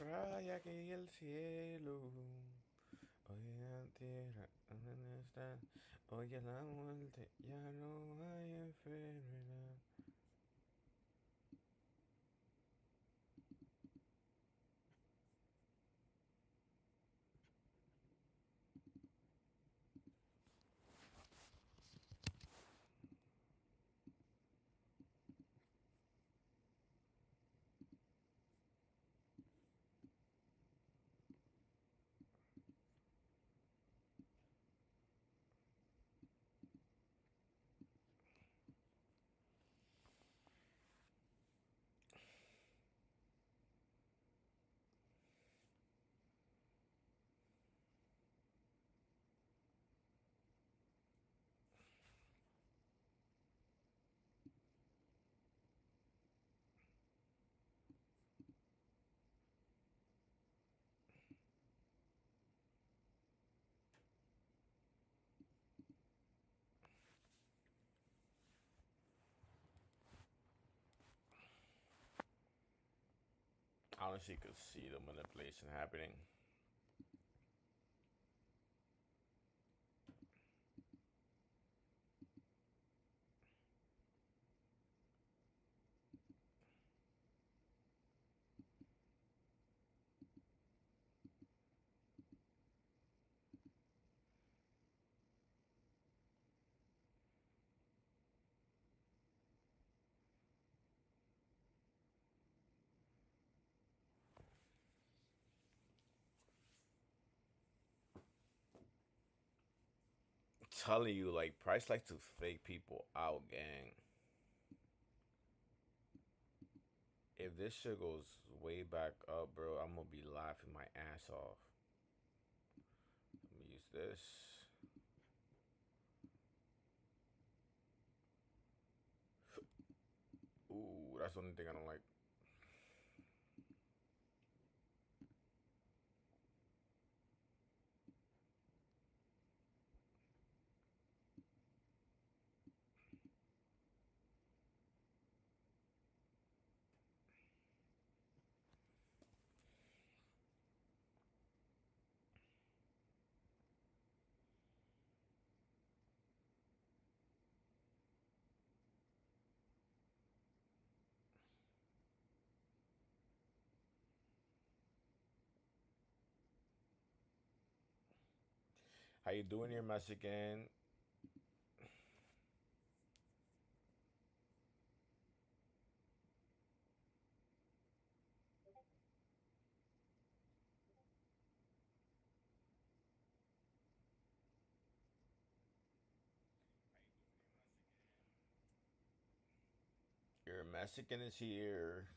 Raya que el cielo, oye la tierra, ¿dónde está? Oye la muerte, ya no hay enfermedad. Honestly, you could see the manipulation happening. I'm telling you, like, Price likes to fake people out, gang. If this shit goes way back up, bro, I'm gonna be laughing my ass off. Let me use this. Ooh, that's the only thing I don't like. How you doing here, Mexican? Your Mexican is here.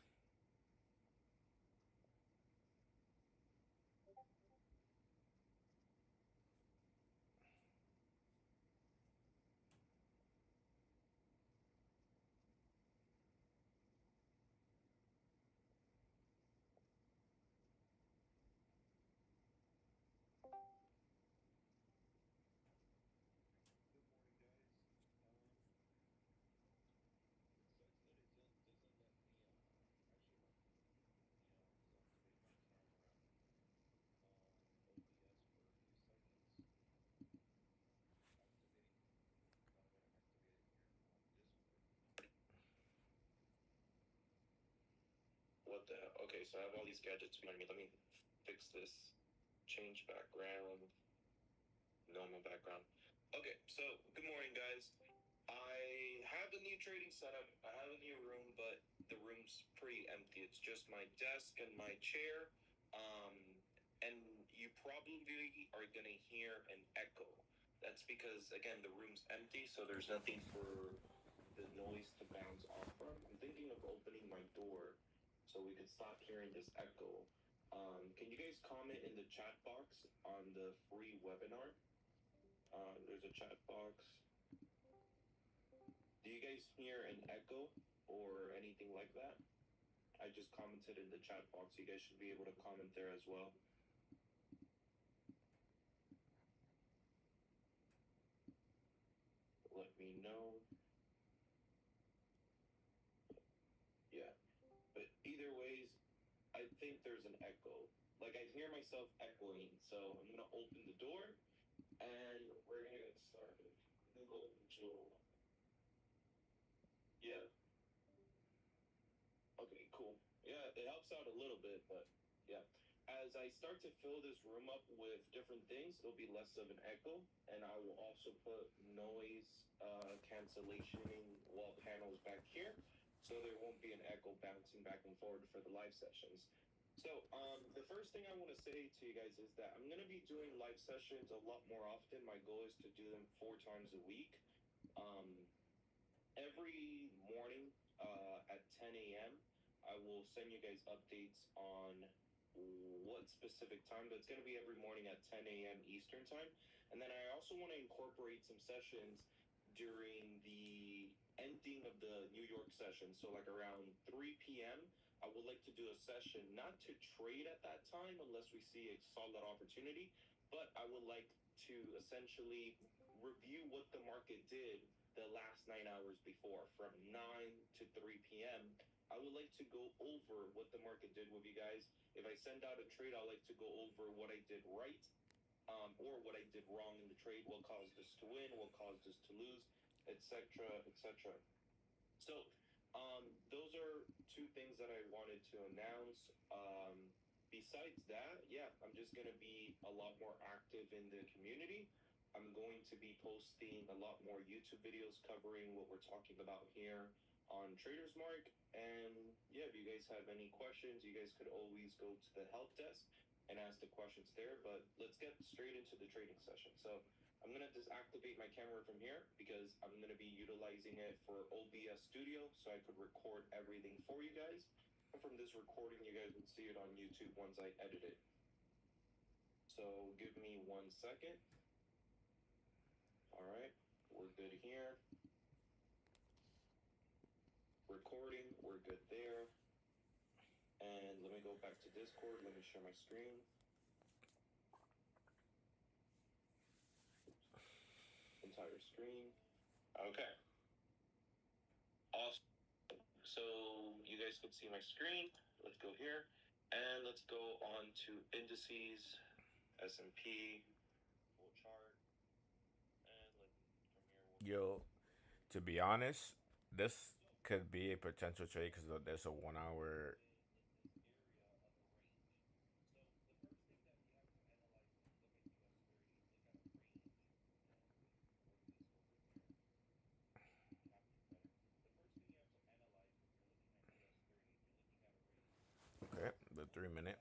What the hell? Okay, so I have all these gadgets behind me. Let me fix this. Change background. Normal background. Okay, so good morning, guys. I have a new trading setup. I have a new room, but the room's pretty empty. It's just my desk and my chair. And you probably are gonna hear an echo. That's because again the room's empty, so there's nothing for the noise to bounce off from. I'm thinking of opening my door so we could stop hearing this echo. Can you guys comment in the chat box on the free webinar? There's a chat box. Do you guys hear an echo or anything like that? I just commented in the chat box. You guys should be able to comment there as well. Let me know. Yeah. But either ways, I think there's an echo. hear myself echoing. So I'm gonna open the door and we're gonna get started. I'm gonna go to yeah. Okay, cool. Yeah, it helps out a little bit, but yeah. As I start to fill this room up with different things, it'll be less of an echo, and I will also put noise cancellation wall panels back here, so there won't be an echo bouncing back and forward for the live sessions. So, the first thing I want to say to you guys is that I'm going to be doing live sessions a lot more often. My goal is to do them 4 times a week. Um, every morning at 10 a.m. I will send you guys updates on what specific time, but it's going to be every morning at 10 a.m. Eastern time. And then I also want to incorporate some sessions during the ending of the New York session. So like around 3 p.m., I would like to do a session, not to trade at that time unless we see a solid opportunity, but I would like to essentially review what the market did the last 9 hours before, from 9 to 3 p.m. I would like to go over what the market did with you guys. If I send out a trade, I like to go over what I did right, or what I did wrong in the trade, what caused us to win, what caused us to lose, etc., etc. So, those are two things that I wanted to announce. Besides that, yeah, I'm just going to be a lot more active in the community. I'm going to be posting a lot more YouTube videos covering what we're talking about here on Traders Mark. And yeah, if you guys have any questions, you guys could always go to the help desk and ask the questions there. But let's get straight into the trading session. So I'm going to disactivate my camera from here because I'm going to be utilizing it for OBS Studio so I could record everything for you guys. And from this recording, you guys would see it on YouTube once I edit it. So give me 1 second. All right, we're good here. Recording, we're good there. And let me go back to Discord. Let me share my screen. Entire screen. Okay. Awesome. So you guys can see my screen. Let's go here. And let's go on to indices, S&P, full chart. And from here, Yo, to be honest, this could be a potential trade because there's a 1 hour. Okay, the 3 minute.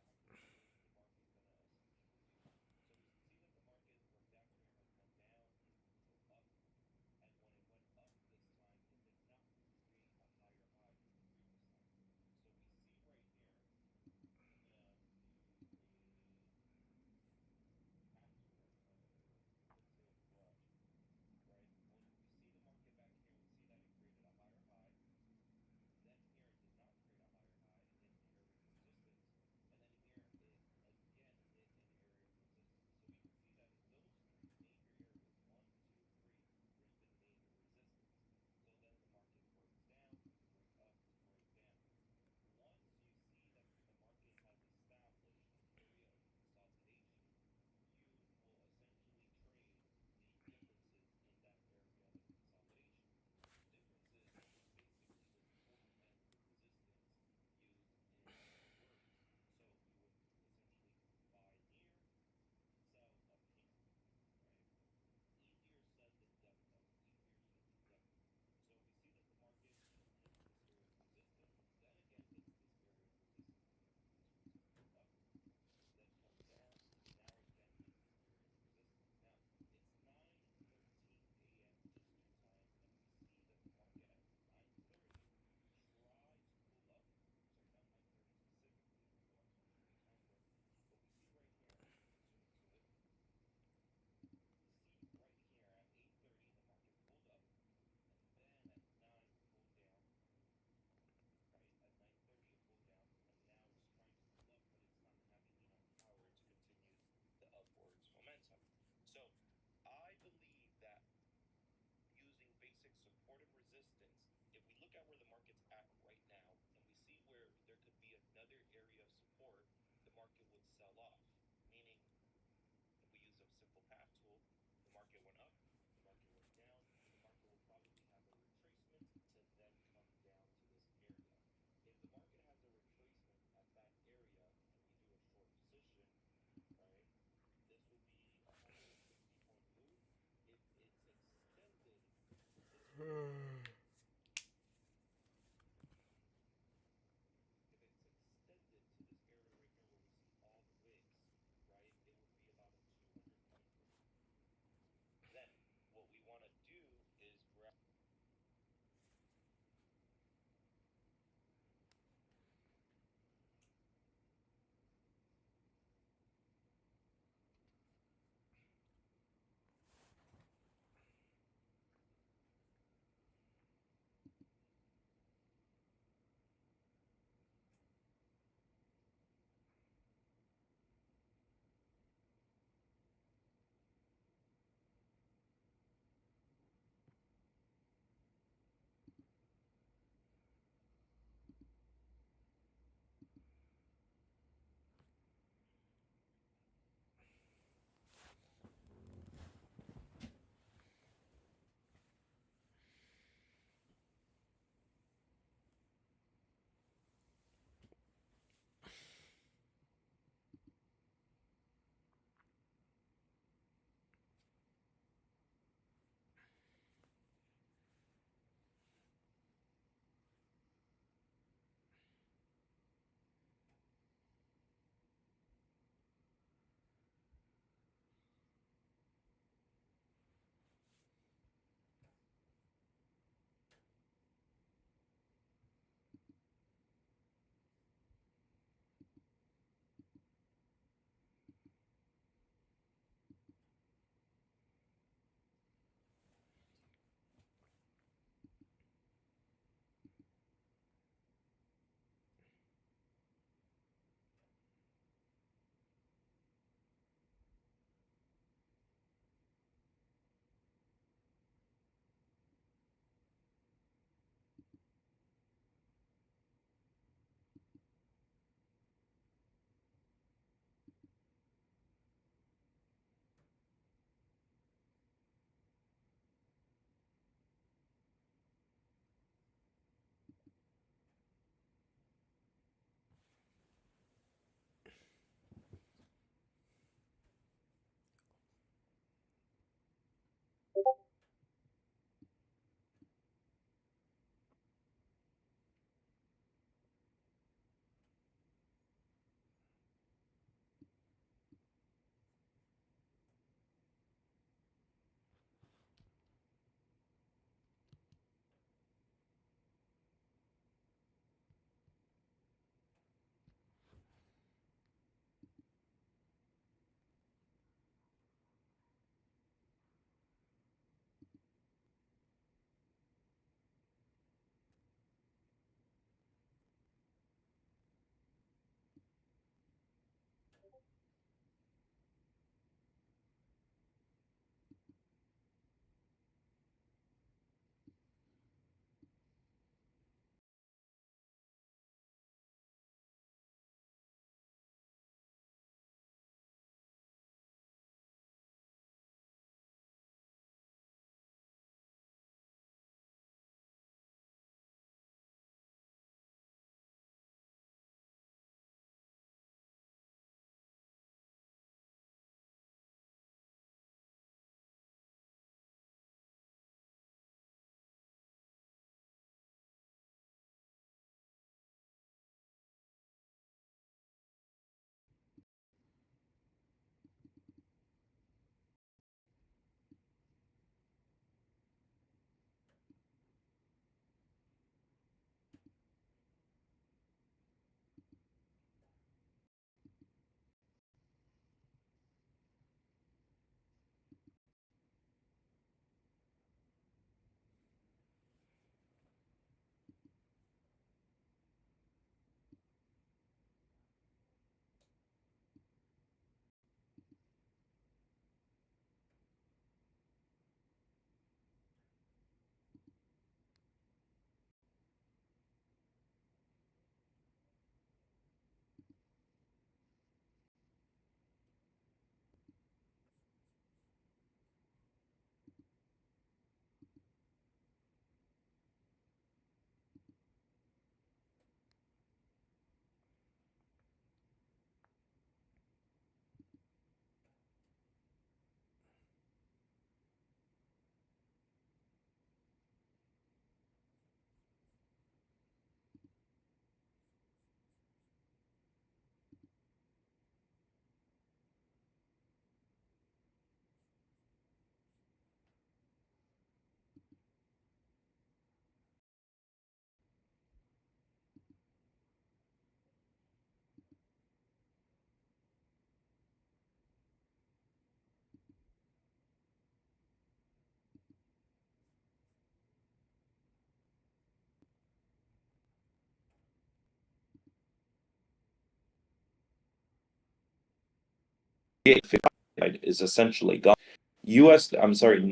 is essentially gone. US, I'm sorry.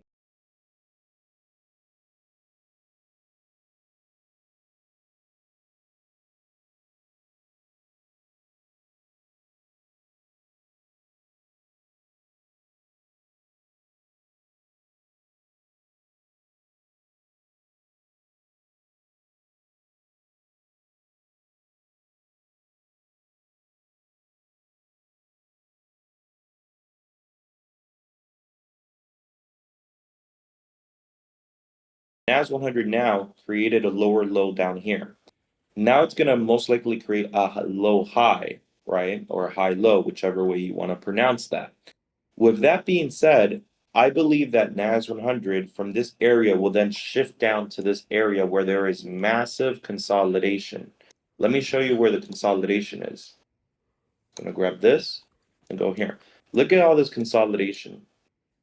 NAS 100 now created a lower low down here. Now it's going to most likely create a low high, right? Or a high low, whichever way you want to pronounce that. With that being said, I believe that NAS 100 from this area will then shift down to this area where there is massive consolidation. Let me show you where the consolidation is. I'm going to grab this and go here. Look at all this consolidation.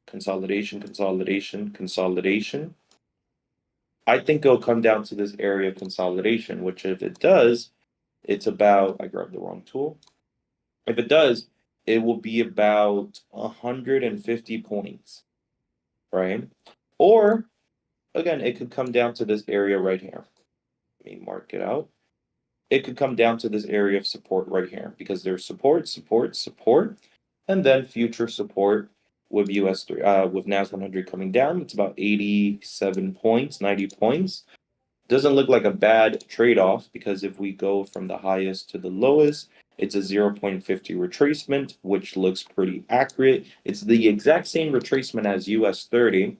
Consolidation, consolidation, consolidation. I think it'll come down to this area of consolidation, which if it does, it's about, I grabbed the wrong tool. If it does, it will be about 150 points, right? Or, again, it could come down to this area right here. Let me mark it out. It could come down to this area of support right here because there's support, support, support, and then future support with with NAS 100 coming down. It's about 87 points, 90 points. Doesn't look like a bad trade-off because if we go from the highest to the lowest, it's a 0.50 retracement, which looks pretty accurate. It's the exact same retracement as US 30,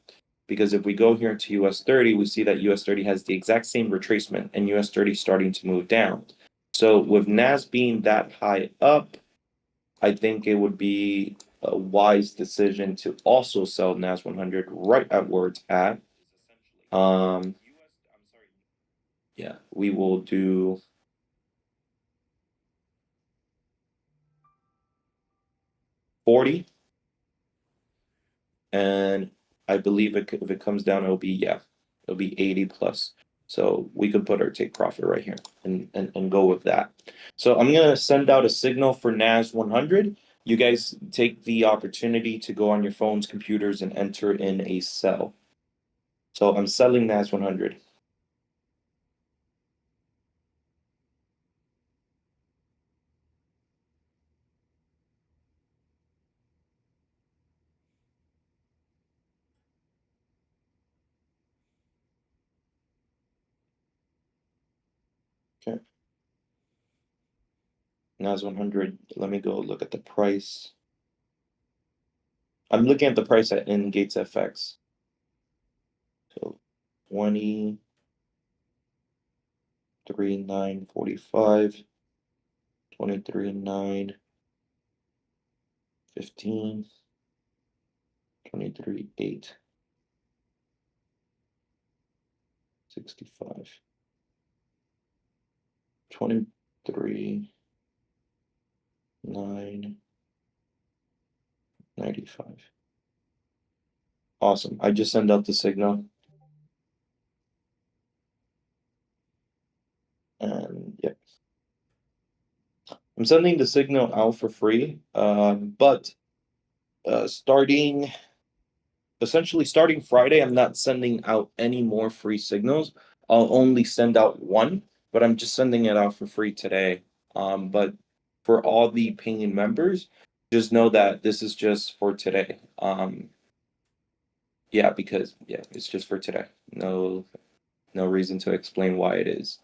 because if we go here to US 30, we see that US 30 has the exact same retracement and US 30 starting to move down. So with NAS being that high up, I think it would be a wise decision to also sell NAS 100 right at where it's at. Yeah, we will do 40. And I believe if it comes down, it'll be 80 plus. So we could put our take profit right here and go with that. So I'm gonna send out a signal for NAS 100. You guys take the opportunity to go on your phones, computers, and enter in a sell. So I'm selling NAS 100. Okay. NAS 100. Let me go look at the price. I'm looking at the price in Gates FX. So 23,945, 23,9, 15, 23,8, 65, 23, 9, 95. Awesome. I just sent out the signal. And yeah. I'm sending the signal out for free. But essentially starting Friday, I'm not sending out any more free signals. I'll only send out one, but I'm just sending it out for free today. But for all the paying members, just know that this is just for today. Yeah, because it's just for today. No reason to explain why it is.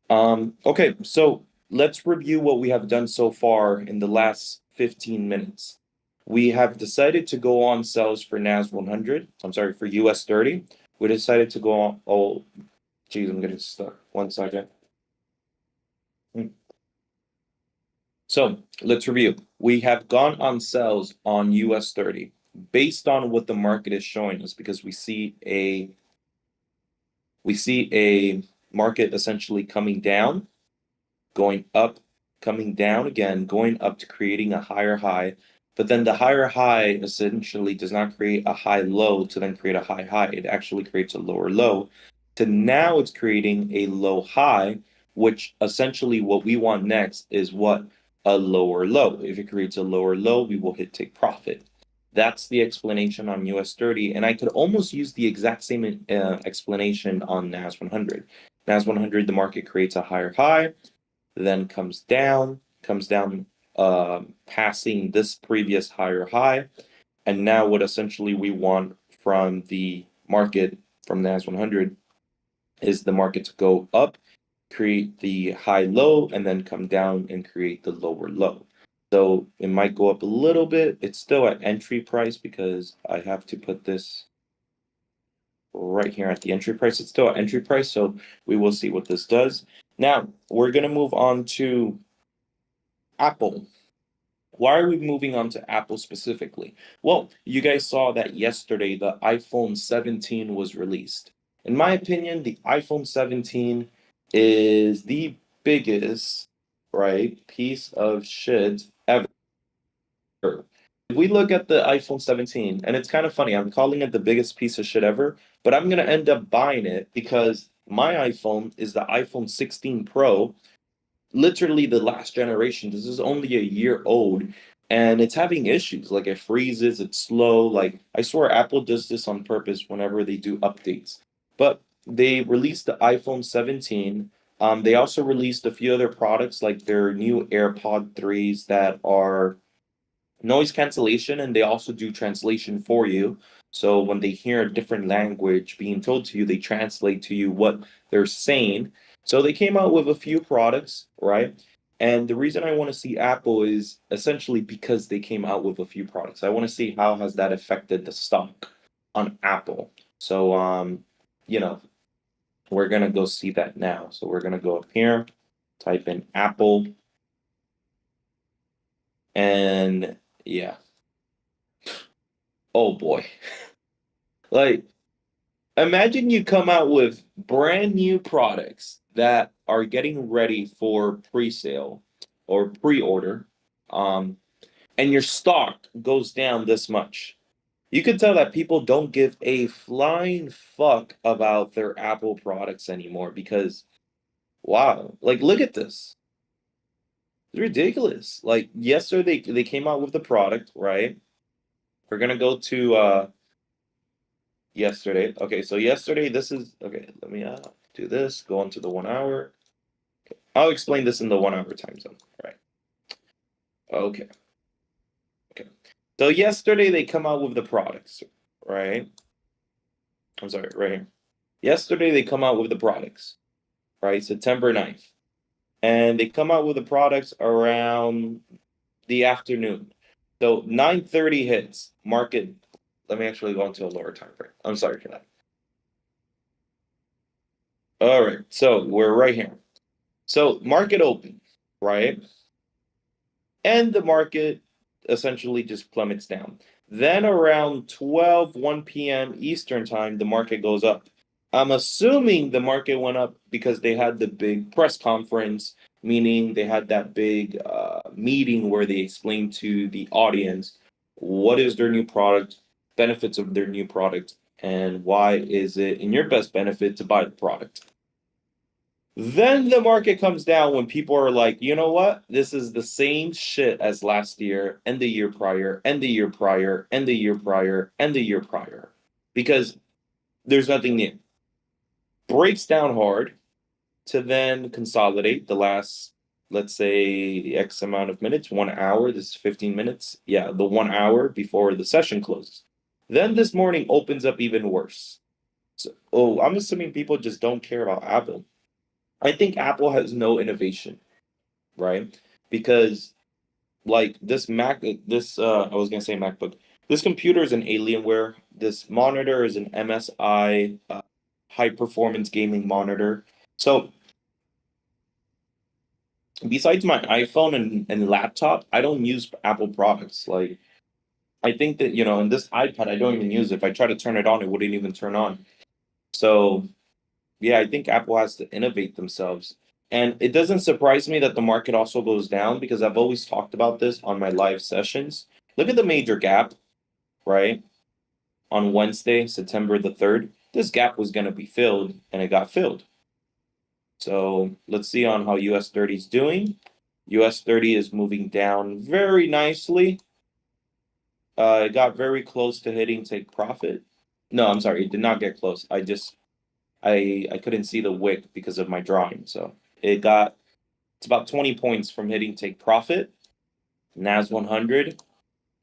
Okay, so let's review what we have done so far in the last 15 minutes. We have decided to go on sells for NAS 100. I'm sorry, for US 30. We decided to go on. Oh, geez, I'm getting stuck. 1 second. So let's review. We have gone on sells on US 30 based on what the market is showing us because we see a market essentially coming down, going up, coming down again, going up to creating a higher high. But then the higher high essentially does not create a high low to then create a high high. It actually creates a lower low. To now it's creating a low high, which essentially what we want next is what? a lower low. If it creates a lower low, we will hit take profit. That's the explanation on US 30, and I could almost use the exact same explanation on NAS 100. NAS 100, the market creates a higher high, then comes down, passing this previous higher high, and now what essentially we want from the market, from NAS 100, is the market to go up, create the high low, and then come down and create the lower low. So it might go up a little bit. It's still at entry price because I have to put this right here at the entry price. It's still at entry price, so we will see what this does. Now, we're going to move on to Apple. Why are we moving on to Apple specifically? Well, you guys saw that yesterday the iPhone 17 was released. In my opinion, the iPhone 17 is the biggest, right, piece of shit ever. If we look at the iPhone 17, and it's kind of funny, I'm calling it the biggest piece of shit ever, but I'm going to end up buying it because my iPhone is the iPhone 16 Pro, literally the last generation. This is only a year old, and it's having issues. Like, it freezes, it's slow. Like, I swear Apple does this on purpose whenever they do updates. But they released the iPhone 17. They also released a few other products, like their new AirPod 3s that are noise cancellation, and they also do translation for you. So when they hear a different language being told to you, they translate to you what they're saying. So they came out with a few products, right? And the reason I want to see Apple is essentially because they came out with a few products. I want to see how has that affected the stock on Apple. So you know, we're gonna go see that now. So we're gonna go up here, type in Apple, and yeah. Oh boy. Like, imagine you come out with brand new products that are getting ready for pre-sale or pre-order, and your stock goes down this much. You could tell that people don't give a flying fuck about their Apple products anymore because, wow, like, look at this. It's ridiculous. Like, yesterday they came out with the product, right? We're gonna go to yesterday. Okay, so yesterday, this is okay. Let me do this. Go on to the 1 hour. Okay. I'll explain this in the 1 hour time zone. All right. Okay. Okay. So yesterday they come out with the products, right? I'm sorry, right here. Yesterday they come out with the products, right? September 9th. And they come out with the products around the afternoon. So 9:30 hits. Market. Let me actually go into a lower time frame. I'm sorry for that. All right. So we're right here. So market open, right? And the market essentially just plummets down. Then around 1 p.m. Eastern time, the market goes up. I'm assuming the market went up because they had the big press conference, meaning they had that big meeting where they explained to the audience what is their new product, benefits of their new product, and why is it in your best benefit to buy the product. Then the market comes down when people are like, you know what? This is the same shit as last year and the year prior and the year prior and the year prior and the year prior. Because there's nothing new. Breaks down hard to then consolidate the last, let's say, X amount of minutes, 1 hour. This is 15 minutes. Yeah, the 1 hour before the session closes. Then this morning opens up even worse. So, I'm assuming people just don't care about Apple. I think Apple has no innovation, right? Because like this I was gonna say MacBook. This computer is an Alienware. This monitor is an MSI high performance gaming monitor. So besides my iPhone and laptop, I don't use Apple products. Like, I think that, in this iPad, I don't even use it. If I try to turn it on, it wouldn't even turn on. So yeah, I think Apple has to innovate themselves. And it doesn't surprise me that the market also goes down because I've always talked about this on my live sessions. Look at the major gap, right? On Wednesday, September the 3rd, this gap was going to be filled and it got filled. So let's see on how US 30 is doing. US 30 is moving down very nicely. It got very close to hitting take profit. No, I'm sorry, it did not get close. I couldn't see the wick because of my drawing. So it's about 20 points from hitting take profit. NAS 100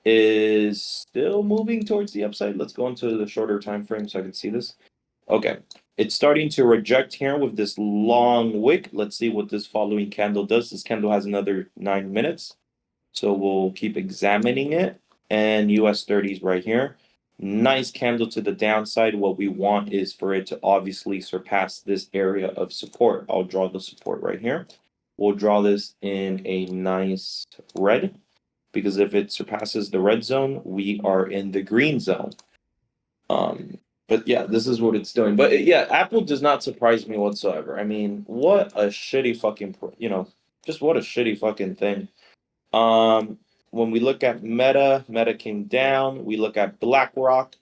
is still moving towards the upside. Let's go into the shorter time frame so I can see this. Okay, it's starting to reject here with this long wick. Let's see what this following candle does. This candle has another 9 minutes, so we'll keep examining it. And US 30s right here. Nice candle to the downside. What we want is for it to obviously surpass this area of support. I'll draw the support right here. We'll draw this in a nice red, because if it surpasses the red zone, we are in the green zone. But yeah, this is what it's doing. But yeah, Apple does not surprise me whatsoever. I mean, what a shitty fucking, just what a shitty fucking thing. When we look at Meta came down. We look at BlackRock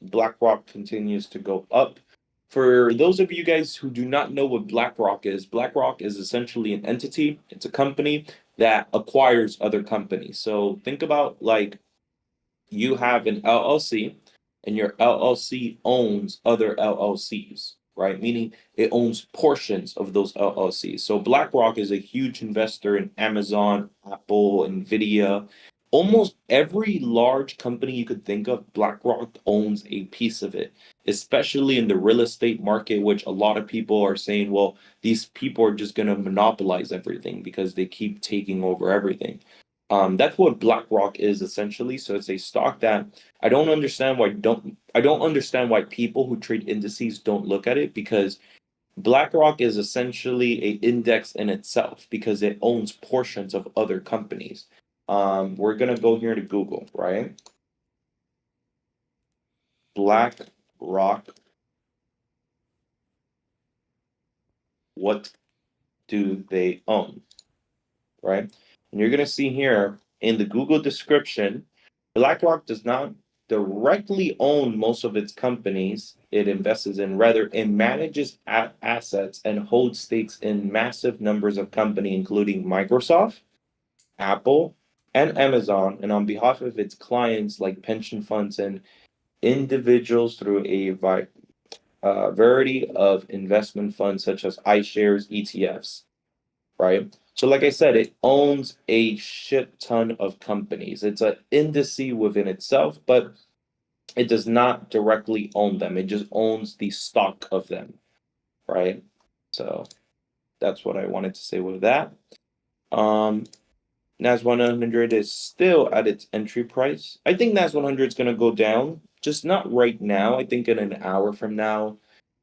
continues to go up. For those of you guys who do not know what BlackRock is essentially an entity. It's a company that acquires other companies. So think about like you have an LLC and your LLC owns other LLCs, right? Meaning it owns portions of those LLCs. So BlackRock is a huge investor in Amazon, Apple, Nvidia. Almost every large company you could think of, BlackRock owns a piece of it, especially in the real estate market, which a lot of people are saying, well, these people are just going to monopolize everything because they keep taking over everything. That's what BlackRock is essentially. So it's a stock that I don't understand why people who trade indices don't look at it, because BlackRock is essentially a index in itself because it owns portions of other companies. We're gonna go here to Google, right? BlackRock. What do they own? Right? And you're gonna see here in the Google description, BlackRock does not directly own most of its companies it invests in. Rather, it manages assets and holds stakes in massive numbers of companies, including Microsoft, Apple, and Amazon, and on behalf of its clients like pension funds and individuals through a variety of investment funds such as iShares, ETFs, right? So like I said, it owns a shit ton of companies. It's an indice within itself, but it does not directly own them. It just owns the stock of them, right? So that's what I wanted to say with that. NAS 100 is still at its entry price. I think NAS 100 is going to go down, just not right now. I think in an hour from now,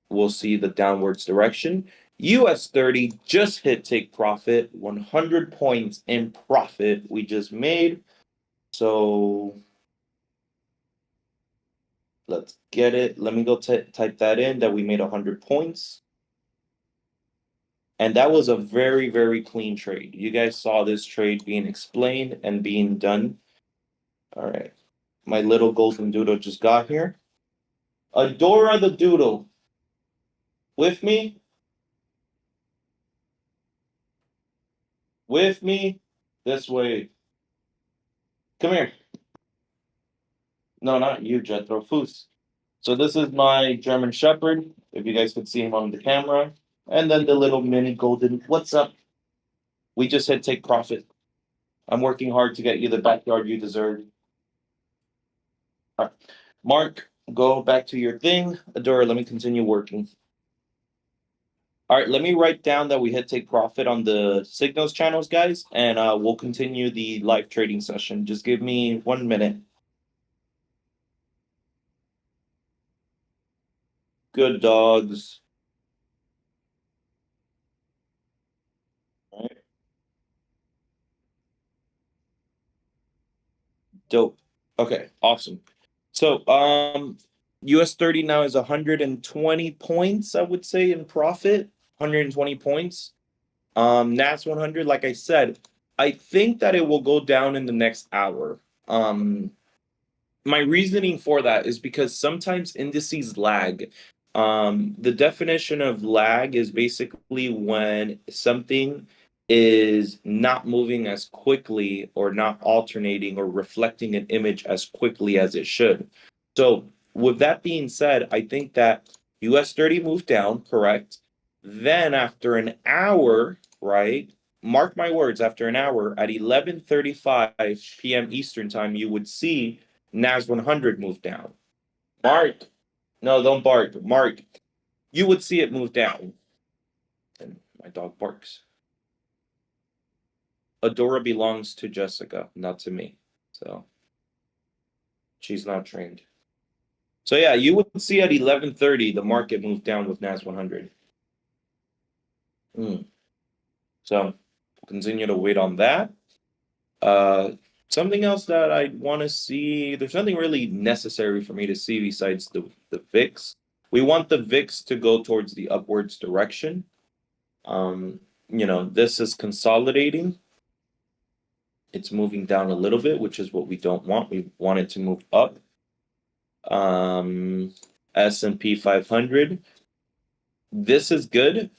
we'll see the downwards direction. US 30 just hit take profit, 100 points in profit we just made. So let's get it. Let me go type that in, that we made 100 points. And that was a very, very clean trade. You guys saw this trade being explained and being done. All right. My little golden doodle just got here. Adora the doodle. With me? With me? This way. Come here. No, not you, Jethro. Foos. So this is my German Shepherd, if you guys could see him on the camera. And then the little mini golden. What's up? We just hit take profit. I'm working hard to get you the backyard you deserve. All right. Mark, go back to your thing. Adora, let me continue working. All right, let me write down that we hit take profit on the signals channels, guys, and we'll continue the live trading session. Just give me 1 minute. Good dogs. All right. Dope. Okay, awesome. So US 30 now is 120 points, I would say, in profit. 120 points. NAS 100, like I said, I think that it will go down in the next hour. My reasoning for that is because sometimes indices lag. The definition of lag is basically when something is not moving as quickly or not alternating or reflecting an image as quickly as it should. So with that being said, I think that US 30 moved down, correct? Then after an hour, right? Mark my words, after an hour at 11:35 p.m. Eastern time, you would see NAS 100 move down. Mark, no, don't bark. Mark, you would see it move down. And my dog barks. Adora belongs to Jessica, not to me. So she's not trained. So yeah, you would see at 11:30 the market move down with NAS 100. So continue to wait on that. Something else that I want to see, there's nothing really necessary for me to see besides the VIX. We want the VIX to go towards the upwards direction. This is consolidating. It's moving down a little bit, which is what we don't want. We want it to move up. S&P 500. This is good.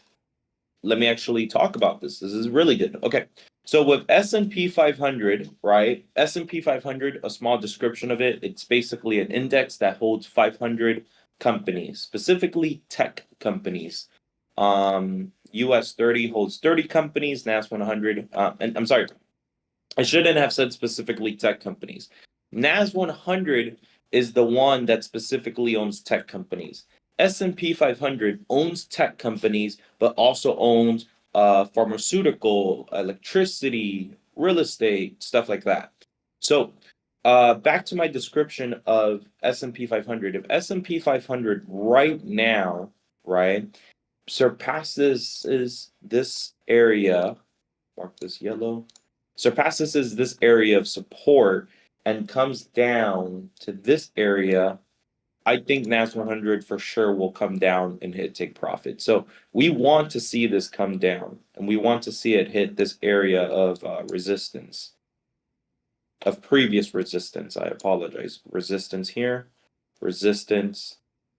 Let me actually talk about this. This is really good. Okay. So with S&P 500, right? S&P 500, a small description of it, it's basically an index that holds 500 companies, specifically tech companies. US 30 holds 30 companies, NAS 100, and I'm sorry, I shouldn't have said specifically tech companies. NAS 100 is the one that specifically owns tech companies. S&P 500 owns tech companies, but also owns pharmaceutical, electricity, real estate, stuff like that. So back to my description of S&P 500. If S&P 500 right now, right, surpasses this area, mark this yellow, surpasses this area of support and comes down to this area, I think NAS 100 for sure will come down and hit take profit. So we want to see this come down, and we want to see it hit this area of resistance, of previous resistance. I apologize. Resistance here, resistance,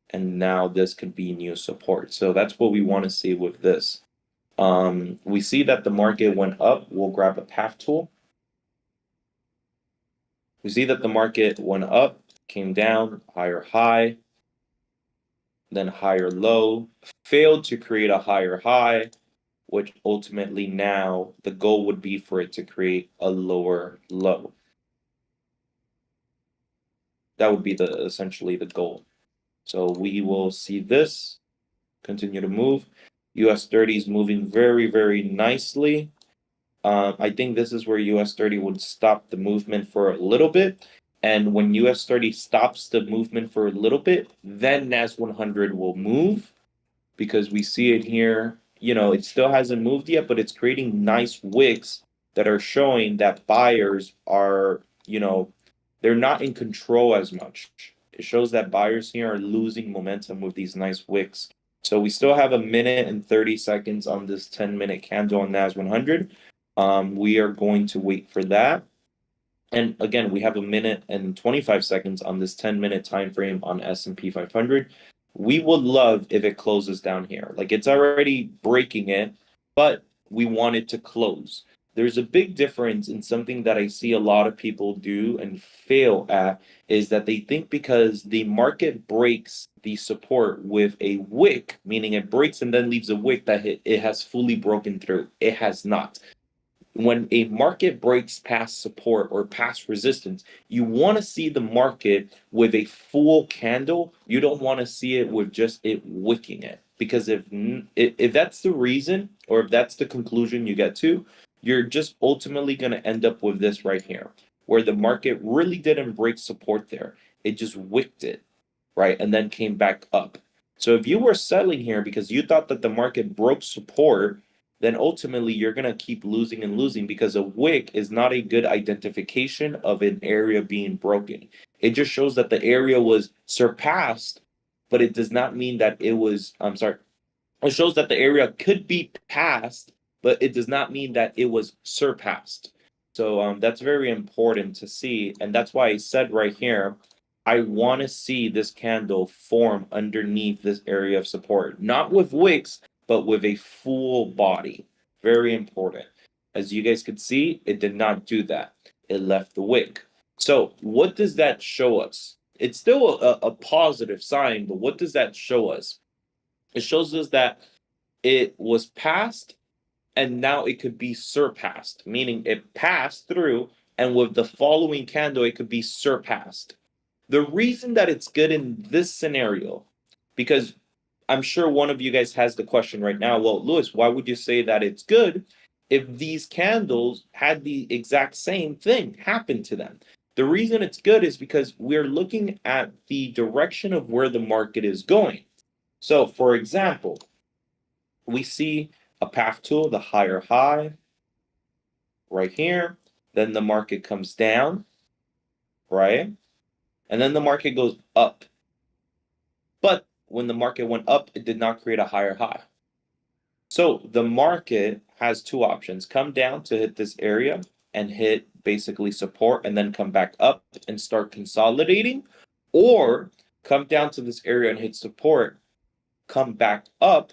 and now this could be new support. So that's what we want to see with this. We see that the market went up. We'll grab a path tool. We see that the market went up, came down, higher high, then higher low, failed to create a higher high, which ultimately now the goal would be for it to create a lower low. That would be essentially the goal. So we will see this continue to move. US 30 is moving very, very nicely. I think this is where US 30 would stop the movement for a little bit. And when US 30 stops the movement for a little bit, then NAS 100 will move, because we see it here. It still hasn't moved yet, but it's creating nice wicks that are showing that buyers are, they're not in control as much. It shows that buyers here are losing momentum with these nice wicks. So we still have a minute and 30 seconds on this 10-minute candle on NAS 100. We are going to wait for that. And again, we have a minute and 25 seconds on this 10-minute time frame on S&P 500. We would love if it closes down here. Like, it's already breaking it, but we want it to close. There's a big difference in something that I see a lot of people do and fail at, is that they think because the market breaks the support with a wick, meaning it breaks and then leaves a wick, that it has fully broken through. It has not. When a market breaks past support or past resistance, you want to see the market with a full candle. You don't want to see it with just it wicking it, because if that's the reason, or if that's the conclusion you get to, you're just ultimately going to end up with this right here, where the market really didn't break support there. It just wicked it, right? And then came back up. So if you were selling here because you thought that the market broke support, then ultimately you're going to keep losing and losing, because a wick is not a good identification of an area being broken. It just shows that the area was surpassed, but it does not mean that it was, it shows that the area could be passed, but it does not mean that it was surpassed. So that's very important to see. And that's why I said right here, I want to see this candle form underneath this area of support, not with wicks, but with a full body. Very important. As you guys could see, it did not do that. It left the wick. So what does that show us? It's still a positive sign, but what does that show us? It shows us that it was passed and now it could be surpassed, meaning it passed through, and with the following candle, it could be surpassed. The reason that it's good in this scenario, because I'm sure one of you guys has the question right now, well, Lewis, why would you say that it's good if these candles had the exact same thing happen to them? The reason it's good is because we're looking at the direction of where the market is going. So, for example, we see a path tool, the higher high right here. Then the market comes down, right? And then the market goes up. But when the market went up, it did not create a higher high. So the market has two options: come down to hit this area and hit basically support and then come back up and start consolidating, or come down to this area and hit support, come back up,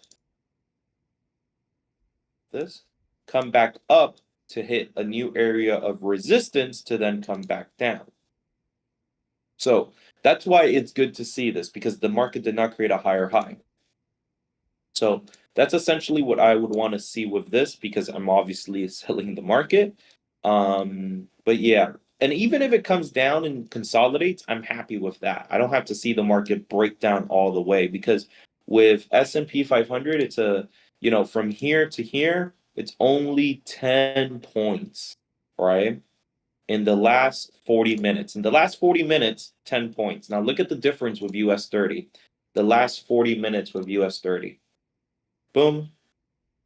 come back up to hit a new area of resistance to then come back down. So that's why it's good to see this, because the market did not create a higher high. So that's essentially what I would want to see with this, because I'm obviously selling the market. But yeah, and even if it comes down and consolidates, I'm happy with that. I don't have to see the market break down all the way, because with S&P 500, it's from here to here, it's only 10 points, right? In the last 40 minutes. In the last 40 minutes, 10 points. Now look at the difference with US 30. The last 40 minutes with US 30. Boom,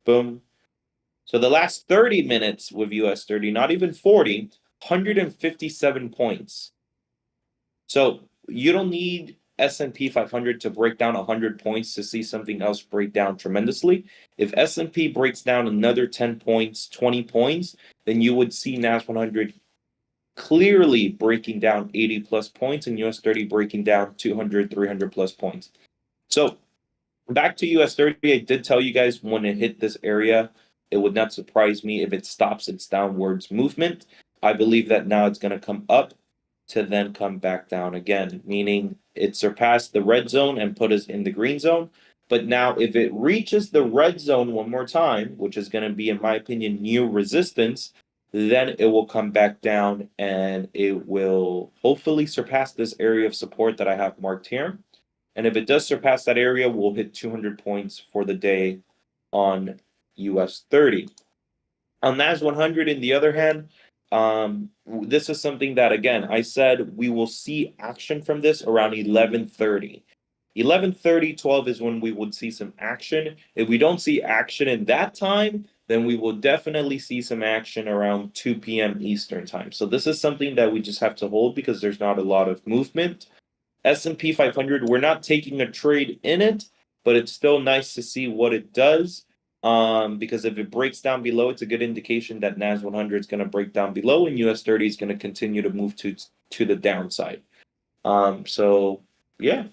boom. So the last 30 minutes with US 30, not even 40, 157 points. So you don't need S&P 500 to break down 100 points to see something else break down tremendously. If S&P breaks down another 10 points, 20 points, then you would see NAS 100 clearly breaking down 80 plus points and US 30 breaking down 200, 300 plus points. So back to US 30, I did tell you guys when it hit this area, it would not surprise me if it stops its downwards movement. I believe that now it's going to come up to then come back down again, meaning it surpassed the red zone and put us in the green zone. But now if it reaches the red zone one more time, which is going to be, in my opinion, new resistance, then it will come back down and it will hopefully surpass this area of support that I have marked here. And if it does surpass that area, we'll hit 200 points for the day on US 30. On NAS 100, in the other hand, this is something that, again, I said we will see action from this around 11:30. 11:30, 12 is when we would see some action. If we don't see action in that time, then we will definitely see some action around 2 p.m. Eastern time. So this is something that we just have to hold because there's not a lot of movement. S&P 500, we're not taking a trade in it, but it's still nice to see what it does. Because if it breaks down below, it's a good indication that NAS 100 is going to break down below and US 30 is going to continue to move to the downside. So yeah,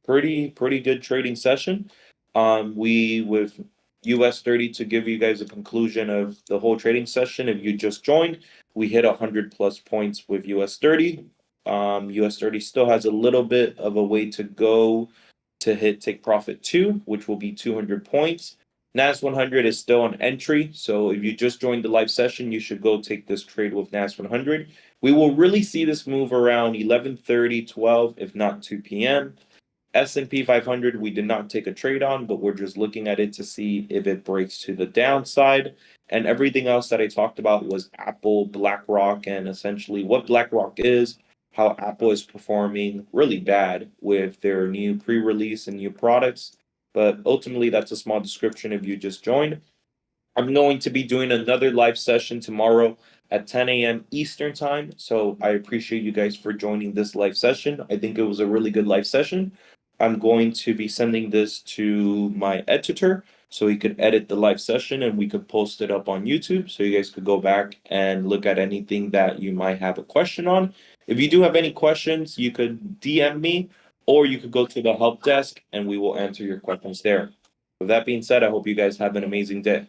pretty good trading session. We with US 30, to give you guys a conclusion of the whole trading session, if you just joined, we hit 100 plus points with US 30. US 30 still has a little bit of a way to go to hit take profit 2, which will be 200 points. NAS 100 is still an entry, so if you just joined the live session, you should go take this trade with NAS 100. We will really see this move around 11:30, 12, if not 2 p.m. S&P 500, we did not take a trade on, but we're just looking at it to see if it breaks to the downside. And everything else that I talked about was Apple, BlackRock, and essentially what BlackRock is, how Apple is performing really bad with their new pre-release and new products. But ultimately, that's a small description if you just joined. I'm going to be doing another live session tomorrow at 10 a.m. Eastern time. So I appreciate you guys for joining this live session. I think it was a really good live session. I'm going to be sending this to my editor so he could edit the live session and we could post it up on YouTube so you guys could go back and look at anything that you might have a question on. If you do have any questions, you could DM me, or you could go to the help desk and we will answer your questions there. With that being said, I hope you guys have an amazing day.